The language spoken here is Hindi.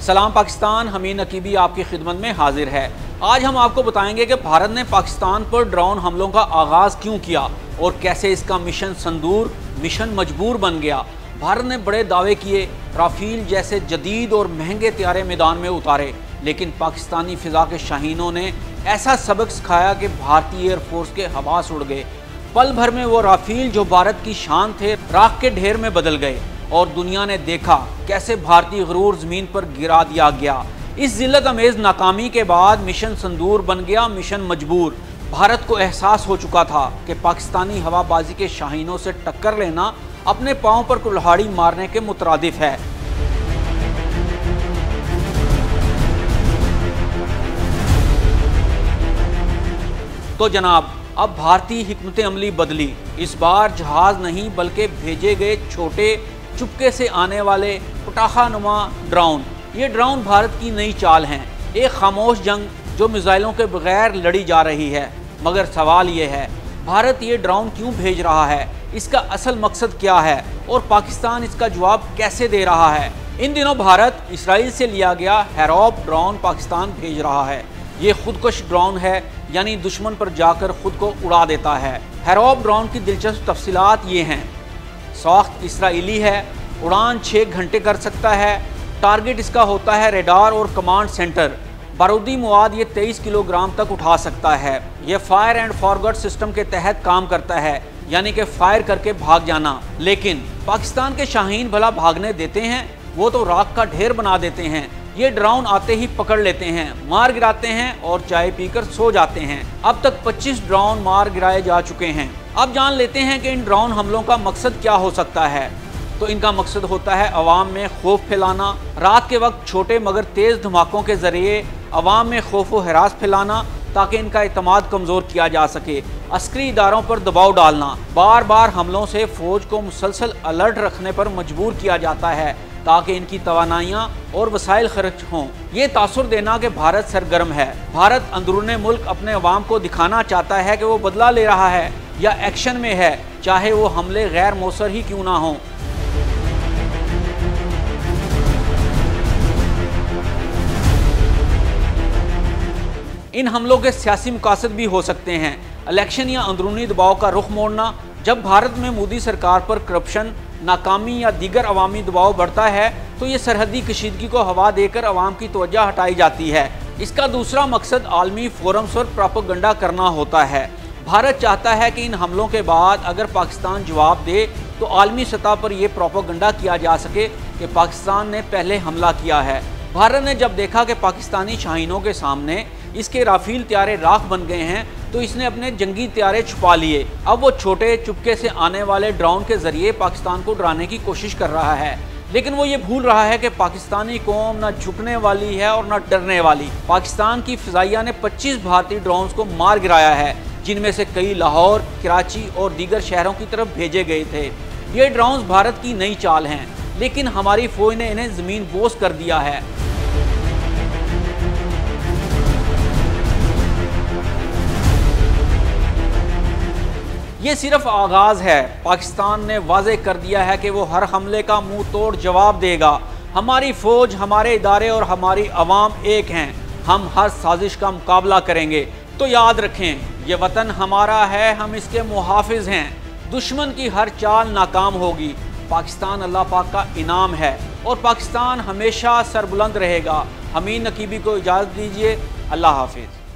सलाम पाकिस्तान, हमीद नकीबी आपकी खिदमत में हाजिर है। आज हम आपको बताएंगे कि भारत ने पाकिस्तान पर ड्रोन हमलों का आगाज़ क्यों किया और कैसे इसका मिशन संदूर मिशन मजबूर बन गया। भारत ने बड़े दावे किए, राफेल जैसे जदीद और महंगे तैयारे मैदान में उतारे, लेकिन पाकिस्तानी फ़िज़ा के शाहीनों ने ऐसा सबक सिखाया कि भारतीय एयरफोर्स के हवास उड़ गए। पल भर में वो राफेल जो भारत की शान थे, राख के ढेर में बदल गए और दुनिया ने देखा कैसे भारतीय गरूर ज़मीन पर गिरा दिया गया। इस जिल्लत अमेज़ नाकामी के बाद मिशन संदूर बन गया मिशन मजबूर। भारत को एहसास हो चुका था कि पाकिस्तानी हवाबाजी के शाहीनों से टक्कर लेना अपने पाँव पर कुल्हाड़ी मारने के मुतरादिफ है। तो जनाब, अब भारतीय हिकमत अमली बदली। इस बार जहाज़ नहीं बल्कि भेजे गए छोटे चुपके से आने वाले पटाखा नुमा ड्रोन। ये ड्रोन भारत की नई चाल हैं, एक खामोश जंग जो मिसाइलों के बगैर लड़ी जा रही है। मगर सवाल ये है, भारत ये ड्रोन क्यों भेज रहा है, इसका असल मकसद क्या है और पाकिस्तान इसका जवाब कैसे दे रहा है। इन दिनों भारत इसराइल से लिया गया हैरोप ड्रोन पाकिस्तान भेज रहा है। ये खुदकश ड्रोन है, यानी दुश्मन पर जाकर खुद को उड़ा देता है। हैरोप ड्रोन की दिलचस्प तफसीलात ये हैं। साख्त इसराइली है, उड़ान 6 घंटे कर सकता है। टारगेट इसका होता है रेडार और कमांड सेंटर। बारूदी मवाद ये 23 किलोग्राम तक उठा सकता है। ये फायर एंड फॉरवर्ड सिस्टम के तहत काम करता है, यानी कि फायर करके भाग जाना। लेकिन पाकिस्तान के शाहीन भला भागने देते हैं? वो तो राख का ढेर बना देते हैं। ये ड्रोन आते ही पकड़ लेते हैं, मार गिराते हैं और चाय पीकर सो जाते हैं। अब तक 25 ड्रोन मार गिराए जा चुके हैं। अब जान लेते हैं कि इन ड्रोन हमलों का मकसद क्या हो सकता है। तो इनका मकसद होता है अवाम में खौफ फैलाना, रात के वक्त छोटे मगर तेज़ धमाकों के ज़रिए अवाम में खौफ व हरास फैलाना ताकि इनका एतमाद कमज़ोर किया जा सके। अस्करी इदारों पर दबाव डालना, बार बार हमलों से फ़ौज को मुसलसल अलर्ट रखने पर मजबूर किया जाता है ताकि इनकी तवानाइयाँ और वसाइल खर्च हों। ये तासुर देना कि भारत सरगर्म है। भारत अंदरूने मुल्क अपने अवाम को दिखाना चाहता है कि वो बदला ले रहा है या एक्शन में है, चाहे वो हमले गैर मौसर ही क्यों ना हों। इन हमलों के सियासी मकासद भी हो सकते हैं। इलेक्शन या अंदरूनी दबाव का रुख मोड़ना। जब भारत में मोदी सरकार पर करप्शन, नाकामी या दीगर अवामी दबाव बढ़ता है तो ये सरहदी कशीदगी को हवा देकर अवाम की तवज्जो हटाई जाती है। इसका दूसरा मकसद आलमी फोरम्स पर प्रोपेगेंडा करना होता है। भारत चाहता है कि इन हमलों के बाद अगर पाकिस्तान जवाब दे तो आलमी सतह पर यह प्रोपेगेंडा किया जा सके कि पाकिस्तान ने पहले हमला किया है। भारत ने जब देखा कि पाकिस्तानी शाहीनों के सामने इसके राफेल तैयारे राख बन गए हैं तो इसने अपने जंगी तैयारे छुपा लिए। अब वो छोटे चुपके से आने वाले ड्रोन के जरिए पाकिस्तान को डराने की कोशिश कर रहा है, लेकिन वो ये भूल रहा है कि पाकिस्तानी कौम न झुकने वाली है और न डरने वाली। पाकिस्तान की फ़िज़ाइया ने 25 भारतीय ड्रोन्स को मार गिराया है, जिनमें से कई लाहौर, कराची और दीगर शहरों की तरफ भेजे गए थे। ये ड्रोन्स भारत की नई चाल हैं, लेकिन हमारी फ़ौज ने इन्हें ज़मीन बोस कर दिया है। ये सिर्फ आगाज़ है। पाकिस्तान ने वाज़े कर दिया है कि वो हर हमले का मुंह तोड़ जवाब देगा। हमारी फ़ौज, हमारे इदारे और हमारी अवाम एक हैं। हम हर साजिश का मुकाबला करेंगे। तो याद रखें, ये वतन हमारा है, हम इसके मुहाफिज हैं। दुश्मन की हर चाल नाकाम होगी। पाकिस्तान अल्लाह पाक का इनाम है और पाकिस्तान हमेशा सरबुलंद रहेगा। हमीद नकीबी को इजाज़त दीजिए। अल्लाह हाफिज़।